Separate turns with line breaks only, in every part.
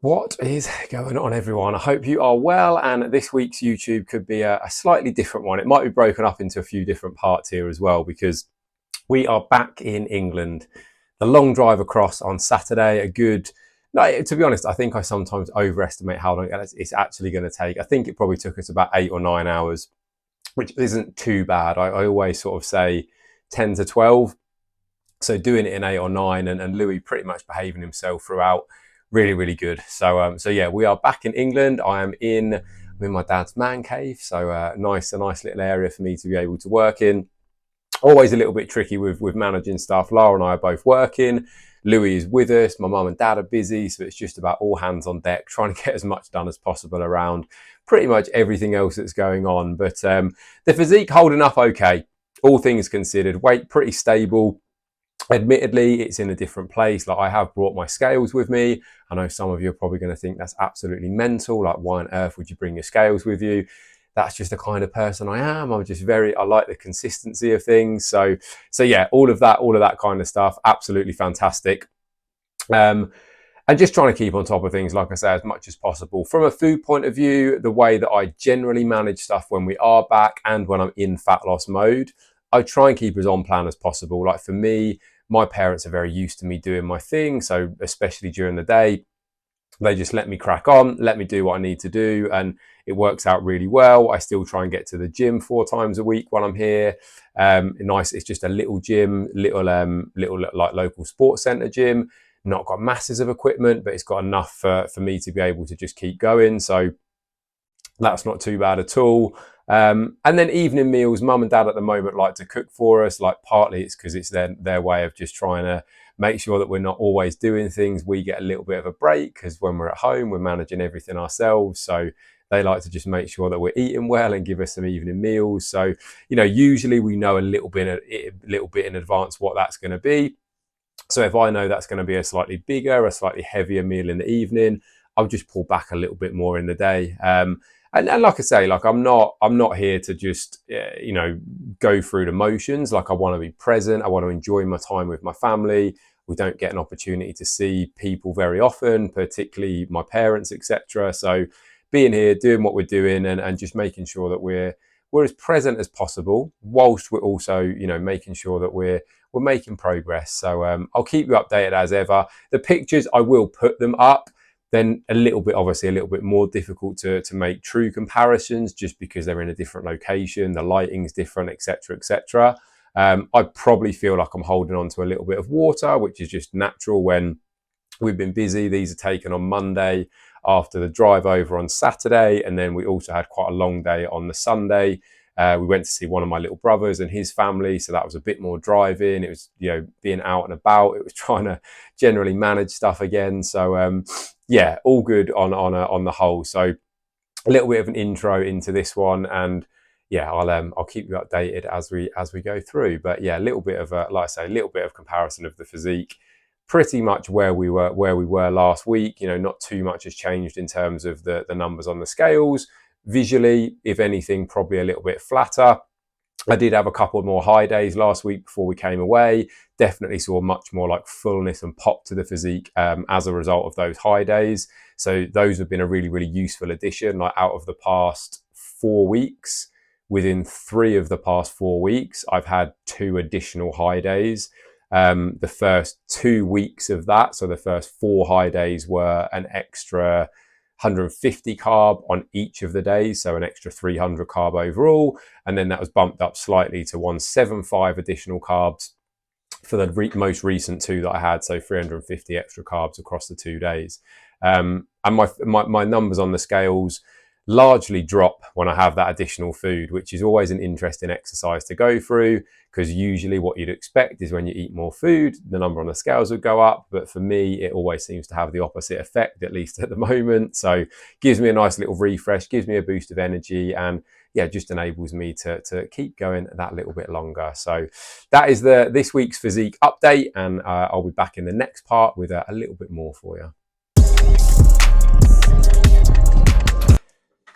What is going on, everyone? I hope you are well, and this week's YouTube could be a slightly different one. It might be broken up into a few different parts here as well, because we are back in England. The long drive across on Saturday, no, to be honest, I think I sometimes overestimate how long it's actually going to take. I think it probably took us about 8 or 9 hours, which isn't too bad. I always sort of say 10 to 12. So doing it in 8 or 9, and Louis pretty much behaving himself throughout, really, really good. So yeah, we are back in England. I'm in my dad's man cave, so a nice little area for me to be able to work in. Always a little bit tricky with managing stuff. Lara and I are both working. Louis is with us. My mum and dad are busy, so it's just about all hands on deck, trying to get as much done as possible around pretty much everything else that's going on. But the physique holding up okay, all things considered. Weight pretty stable. Admittedly, it's in a different place. Like, I have brought my scales with me. I know some of you are probably going to think that's absolutely mental. Like, why on earth would you bring your scales with you? That's just the kind of person I am. I like the consistency of things. So yeah, all of that kind of stuff, absolutely fantastic. And just trying to keep on top of things, like I say, as much as possible. From a food point of view, the way that I generally manage stuff when we are back and when I'm in fat loss mode, I try and keep as on plan as possible. Like, for me, my parents are very used to me doing my thing. So especially during the day, they just let me crack on, let me do what I need to do, and it works out really well. I still try and get to the gym 4 times a week while I'm here. Nice, it's just a little gym, little like local sports centre gym. Not got masses of equipment, but it's got enough for me to be able to just keep going. So that's not too bad at all. And then evening meals, mum and dad at the moment like to cook for us. Like, partly it's because it's their way of just trying to make sure that we're not always doing things. We get a little bit of a break because when we're at home, we're managing everything ourselves. So they like to just make sure that we're eating well and give us some evening meals. So, usually we know a little bit in advance what that's going to be. So if I know that's going to be a slightly bigger, a slightly heavier meal in the evening, I'll just pull back a little bit more in the day. And like I say, like, I'm not here to just go through the motions. Like, I want to be present. I want to enjoy my time with my family. We don't get an opportunity to see people very often, particularly my parents, etc. So being here, doing what we're doing, and just making sure that we're as present as possible, whilst we're also making sure that we're making progress. So I'll keep you updated as ever. The pictures, I will put them up. Then obviously a little bit more difficult to make true comparisons, just because they're in a different location, the lighting's different, etc., etc. I probably feel like I'm holding on to a little bit of water, which is just natural when we've been busy. These are taken on Monday after the drive over on Saturday, and then we also had quite a long day on the Sunday. We went to see one of my little brothers and his family, so that was a bit more driving. It was, being out and about. It was trying to generally manage stuff again. So yeah, all good on the whole. So a little bit of an intro into this one, and yeah, I'll keep you updated as we go through. But yeah, a little bit of a little bit of comparison of the physique. Pretty much where we were last week. Not too much has changed in terms of the numbers on the scales. Visually, if anything, probably a little bit flatter. I did have a couple more high days last week before we came away. Definitely saw much more like fullness and pop to the physique as a result of those high days. So those have been a really, really useful addition. Like, out of the past 4 weeks, within 3 of the past 4 weeks, I've had 2 additional high days. The first 2 weeks of that, so the first 4 high days, were an extra 150 carb on each of the days, so an extra 300 carb overall, and then that was bumped up slightly to 175 additional carbs for the most recent 2 that I had, so 350 extra carbs across the 2 days. And my numbers on the scales largely drop when I have that additional food, which is always an interesting exercise to go through, because usually what you'd expect is when you eat more food, the number on the scales would go up. But for me, it always seems to have the opposite effect, at least at the moment. So gives me a nice little refresh, gives me a boost of energy, and yeah, just enables me to keep going that little bit longer. So that is this week's physique update, and I'll be back in the next part with a little bit more for you.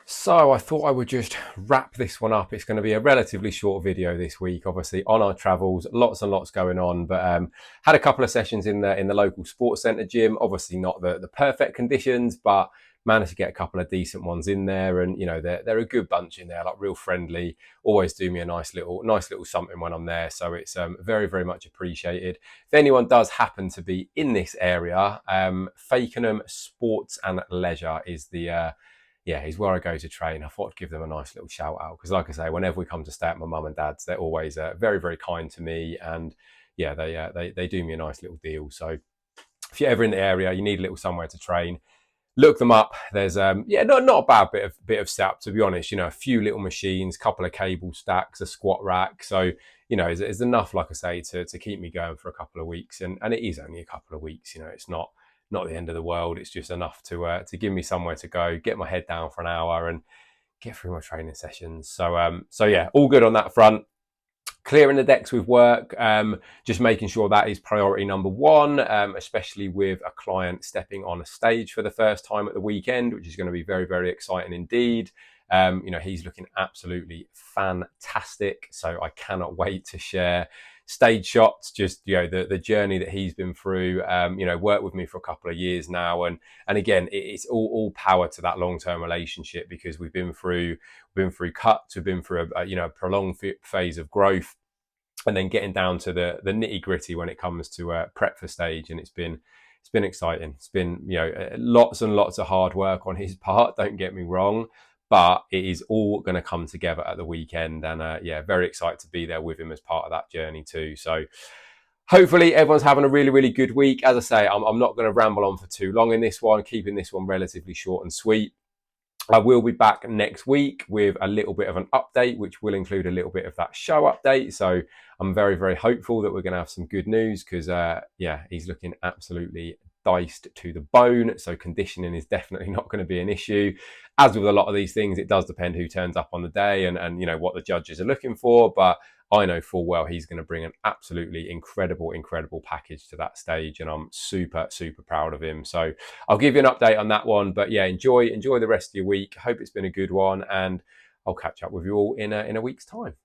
So I thought I would just wrap this one up. It's going to be a relatively short video this week, obviously on our travels, lots and lots going on, but had a couple of sessions in the local sports centre gym. Obviously not the perfect conditions, but managed to get a couple of decent ones in there, and you know they're a good bunch in there, like real friendly. Always do me a nice little something when I'm there, so it's very very much appreciated. If anyone does happen to be in this area, Fakenham Sports and Leisure is the yeah, is where I go to train. I thought I'd give them a nice little shout out because, like I say, whenever we come to stay at my mum and dad's, they're always very, very kind to me, and yeah, they do me a nice little deal. So if you're ever in the area, you need a little somewhere to train, look them up. There's yeah, not a bad bit of setup, to be honest. You know, a few little machines, couple of cable stacks, a squat rack. So you know, it's enough, like I say, to keep me going for a couple of weeks, and it is only a couple of weeks. You know, it's not the end of the world. It's just enough to give me somewhere to go, get my head down for an hour, and get through my training sessions. So yeah, all good on that front. Clearing the decks with work, just making sure that is priority number one, especially with a client stepping on a stage for the first time at the weekend, which is going to be very, very exciting indeed. You know, he's looking absolutely fantastic. So I cannot wait to share stage shots, just, you know, the journey that he's been through. You know, worked with me for a couple of years now. And again, it's all power to that long-term relationship, because we've been through cuts, we've been through a prolonged phase of growth, and then getting down to the nitty gritty when it comes to prep for stage. And it's been exciting. It's been, you know, lots and lots of hard work on his part, don't get me wrong, but it is all going to come together at the weekend. And yeah, very excited to be there with him as part of that journey too. So hopefully everyone's having a really, really good week. As I say, I'm not going to ramble on for too long in this one, keeping this one relatively short and sweet. I will be back next week with a little bit of an update, which will include a little bit of that show update. So I'm very, very hopeful that we're going to have some good news, because, yeah, he's looking absolutely diced to the bone. So conditioning is definitely not going to be an issue. As with a lot of these things, it does depend who turns up on the day and you know, what the judges are looking for. But I know full well he's going to bring an absolutely incredible package to that stage, and I'm super, super proud of him. So I'll give you an update on that one. But yeah, enjoy the rest of your week. Hope it's been a good one, and I'll catch up with you all in a week's time.